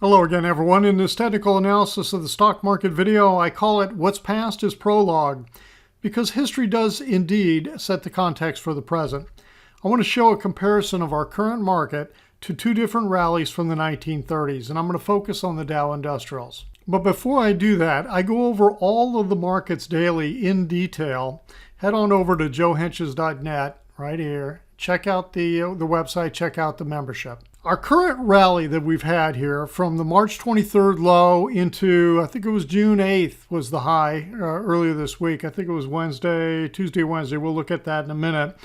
Hello again, everyone. In this technical analysis of the stock market video, I call it What's Past is Prologue, because history does indeed set the context for the present. I want to show a comparison of our current market to two different rallies from the 1930s, and I'm going to focus on the Dow Industrials. But before I do that, I go over all of the markets daily in detail. Head on over to joehenches.net right here. Check out the website, check out the membership. Our current rally that we've had here from the March 23rd low into, I think it was June 8th was the high earlier this week. I think it was Tuesday, Wednesday. We'll look at that in a minute.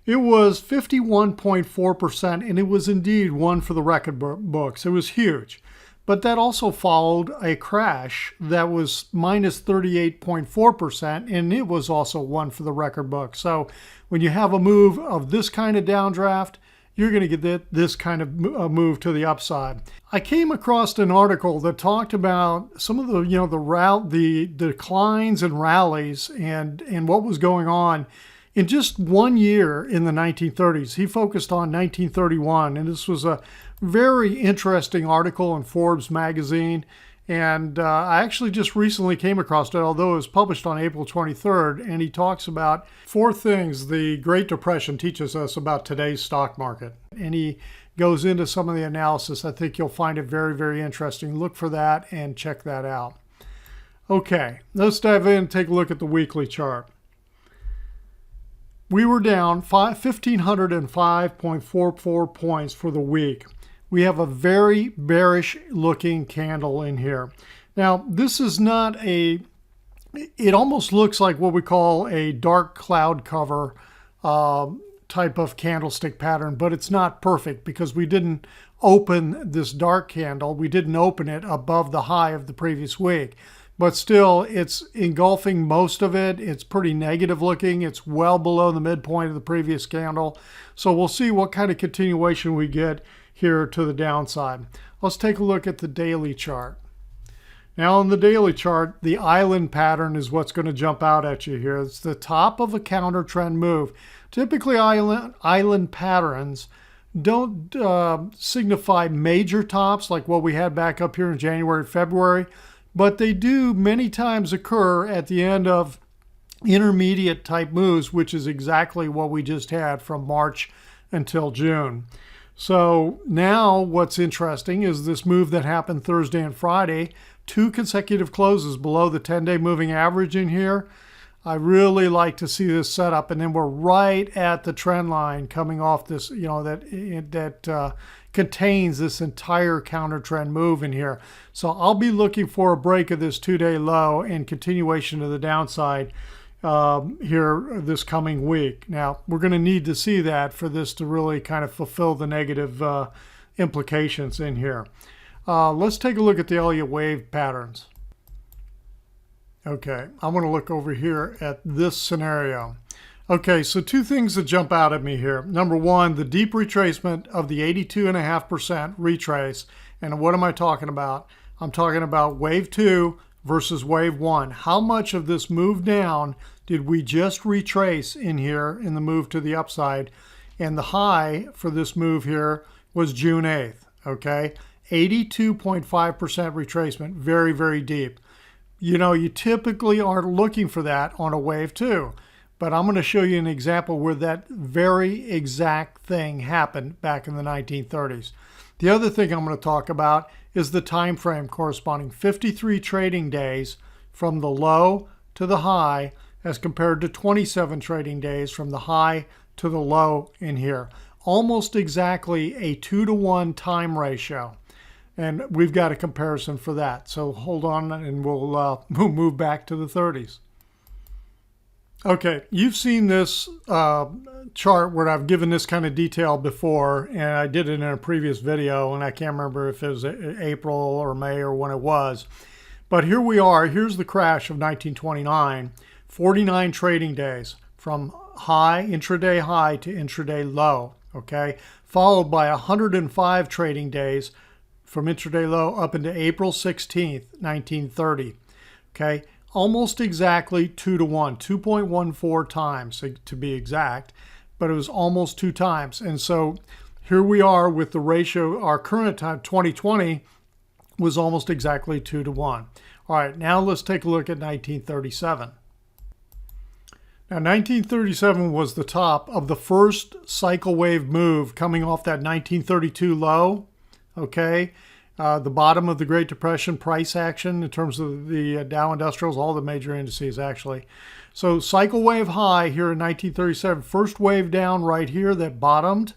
It was 51.4%, and it was indeed one for the record books. It was huge. But that also followed a crash that was minus 38.4%, and it was also one for the record book. So when you have a move of this kind of downdraft, you're going to get this kind of move to the upside. I came across an article that talked about some of the declines and rallies and what was going on in just 1 year in the 1930s. He focused on 1931, and this was a very interesting article in Forbes magazine. And I actually just recently came across it, although it was published on April 23rd, and he talks about 4 things the Great Depression teaches us about today's stock market. And he goes into some of the analysis. I think you'll find it very, very interesting. Look for that and check that out. Okay, let's dive in and take a look at the weekly chart. We were down 1,505.44 points for the week. We have a very bearish looking candle in here. Now, this is not it almost looks like what we call a dark cloud cover type of candlestick pattern, but it's not perfect because we didn't open this dark candle. We didn't open it above the high of the previous week. But still, it's engulfing most of it. It's pretty negative looking. It's well below the midpoint of the previous candle. So we'll see what kind of continuation we get here to the downside. Let's take a look at the daily chart. Now on the daily chart, the island pattern is what's going to jump out at you here. It's the top of a counter trend move. Typically island patterns don't signify major tops like what we had back up here in January, February, but they do many times occur at the end of intermediate type moves, which is exactly what we just had from March until June. So now what's interesting is this move that happened Thursday and Friday, 2 consecutive closes below the 10-day moving average in here. I really like to see this setup, and then we're right at the trend line coming off this, that contains this entire counter trend move in here. So I'll be looking for a break of this 2-day low and continuation to the downside here this coming week. Now, we're going to need to see that for this to really kind of fulfill the negative implications in here. Let's take a look at the Elliott wave patterns. Okay, I want to look over here at this scenario. Okay, so 2 things that jump out at me here. Number 1, the deep retracement of the 82.5% retrace. And what am I talking about? I'm talking about wave 2 versus wave 1. How much of this move down did we just retrace in here in the move to the upside? And the high for this move here was June 8th, okay? 82.5% retracement, very, very deep. You typically aren't looking for that on a wave 2, but I'm going to show you an example where that very exact thing happened back in the 1930s. The other thing I'm going to talk about is the time frame corresponding 53 trading days from the low to the high as compared to 27 trading days from the high to the low in here. Almost exactly a 2-to-1 time ratio. And we've got a comparison for that. So hold on and we'll move back to the 30s. Okay, you've seen this chart where I've given this kind of detail before, and I did it in a previous video, and I can't remember if it was April or May or when it was. But here we are. Here's the crash of 1929, 49 trading days from high, intraday high to intraday low, okay? Followed by 105 trading days from intraday low up into April 16th, 1930, okay? Almost exactly 2-to-1, 2.14 times to be exact, but it was almost 2 times. And so here we are with the ratio, our current time, 2020, was almost exactly 2 to 1. All right, now let's take a look at 1937. Now, 1937 was the top of the first cycle wave move coming off that 1932 low, okay? The bottom of the Great Depression price action in terms of the Dow Industrials, all the major indices actually. So cycle wave high here in 1937, first wave down right here that bottomed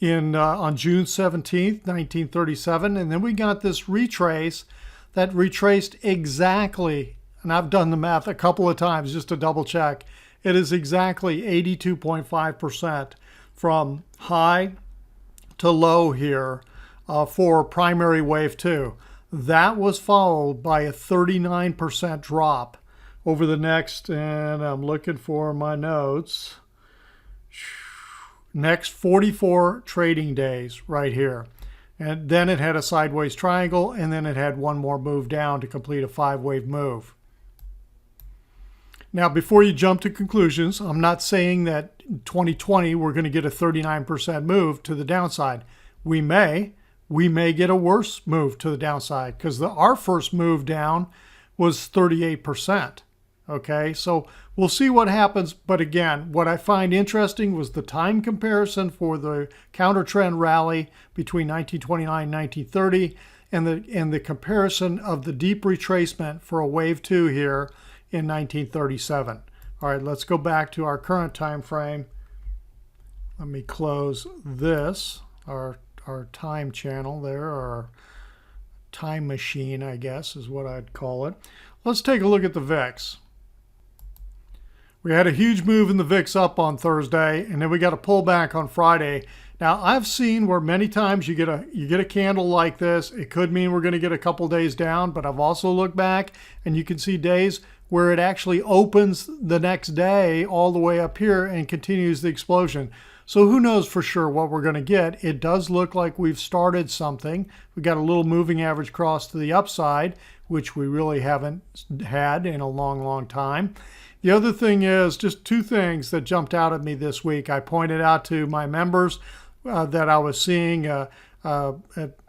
on June 17th, 1937. And then we got this retrace that retraced exactly, and I've done the math a couple of times just to double check, it is exactly 82.5% from high to low here for primary wave 2. That was followed by a 39% drop over the next, and I'm looking for my notes, next 44 trading days right here. And then it had a sideways triangle, and then it had one more move down to complete a 5-wave move. Now, before you jump to conclusions, I'm not saying that in 2020 we're going to get a 39% move to the downside. We may get a worse move to the downside because our first move down was 38%. Okay, so we'll see what happens. But again, what I find interesting was the time comparison for the counter trend rally between 1929 and 1930 and the comparison of the deep retracement for a wave 2 here in 1937. All right, let's go back to our current time frame. Let me close this, our time channel there, our time machine, I guess is what I'd call it. Let's take a look at the VIX. We had a huge move in the VIX up on Thursday, and then we got a pullback on Friday. Now, I've seen where many times you get a candle like this. It could mean we're going to get a couple days down, but I've also looked back, and you can see days where it actually opens the next day all the way up here and continues the explosion. So who knows for sure what we're going to get. It does look like we've started something. We got a little moving average cross to the upside, which we really haven't had in a long, long time. The other thing is just two things that jumped out at me this week. I pointed out to my members that I was seeing a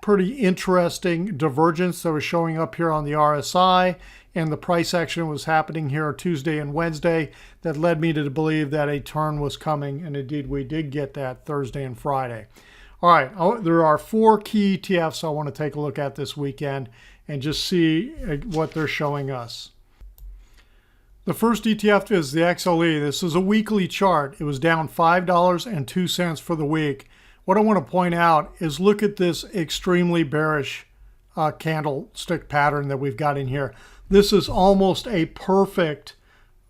pretty interesting divergence that was showing up here on the RSI, and the price action was happening here Tuesday and Wednesday that led me to believe that a turn was coming, and indeed we did get that Thursday and Friday. All right, there are 4 key ETFs I want to take a look at this weekend and just see what they're showing us. The first ETF is the XLE. This is a weekly chart. It was down $5.02 for the week. What I want to point out is look at this extremely bearish candlestick pattern that we've got in here. This is almost a perfect,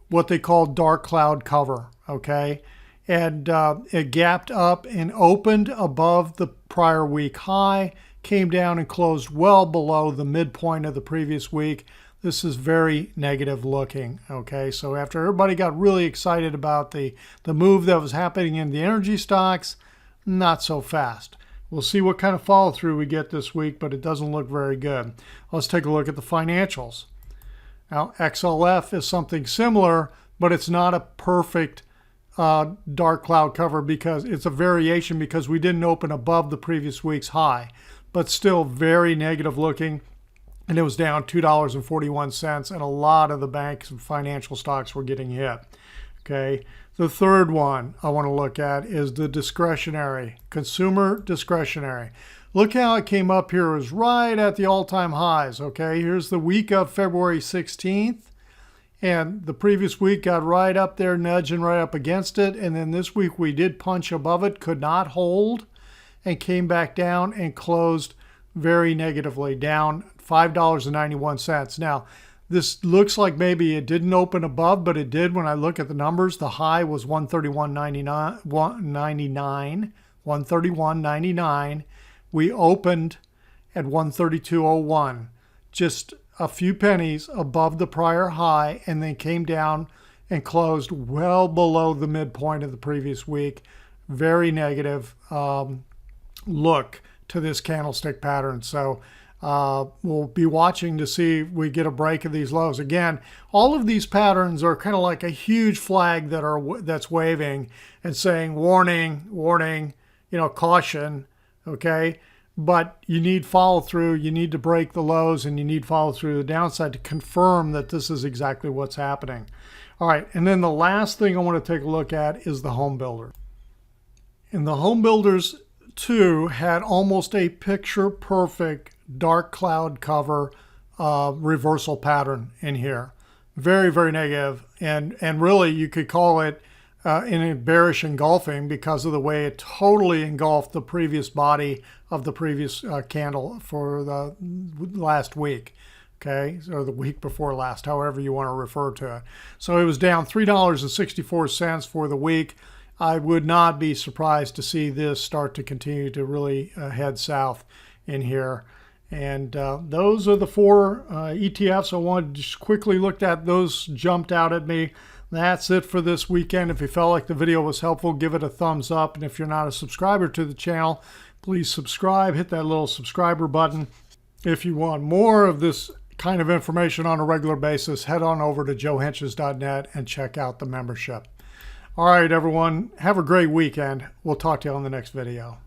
what they call dark cloud cover, okay? And it gapped up and opened above the prior week high, came down and closed well below the midpoint of the previous week. This is very negative looking, okay? So after everybody got really excited about the move that was happening in the energy stocks, not so fast. We'll see what kind of follow through we get this week, but it doesn't look very good. Let's take a look at the financials. Now, XLF is something similar, but it's not a perfect dark cloud cover because it's a variation because we didn't open above the previous week's high, but still very negative looking. And it was down $2.41, and a lot of the banks and financial stocks were getting hit. Okay. The third one I want to look at is the discretionary, consumer discretionary. Look how it came up here. It was right at the all-time highs. Okay. Here's the week of February 16th. And the previous week got right up there, nudging right up against it. And then this week we did punch above it, could not hold, and came back down and closed very negatively, down $5.91. Now, this looks like maybe it didn't open above, but it did when I look at the numbers. The high was 131.99. We opened at 132.01, just a few pennies above the prior high, and then came down and closed well below the midpoint of the previous week. Very negative look to this candlestick pattern. So we'll be watching to see if we get a break of these lows. Again, all of these patterns are kind of like a huge flag that's waving and saying warning, warning, caution. Okay, but you need follow through. You need to break the lows, and you need follow through the downside to confirm that this is exactly what's happening. All right, and then the last thing I want to take a look at is the home builder. And the home builders too had almost a picture perfect dark cloud cover reversal pattern in here. Very, very negative, and really you could call it in a bearish engulfing because of the way it totally engulfed the previous body of the previous candle for the last week. Okay, or the week before last, however you want to refer to it. So it was down $3.64 for the week. I would not be surprised to see this start to continue to really head south in here. And those are the four ETFs I wanted to just quickly look at. Those jumped out at me. That's it for this weekend. If you felt like the video was helpful, give it a thumbs up. And if you're not a subscriber to the channel, please subscribe. Hit that little subscriber button. If you want more of this kind of information on a regular basis, head on over to joehenches.net and check out the membership. All right, everyone, have a great weekend. We'll talk to you on the next video.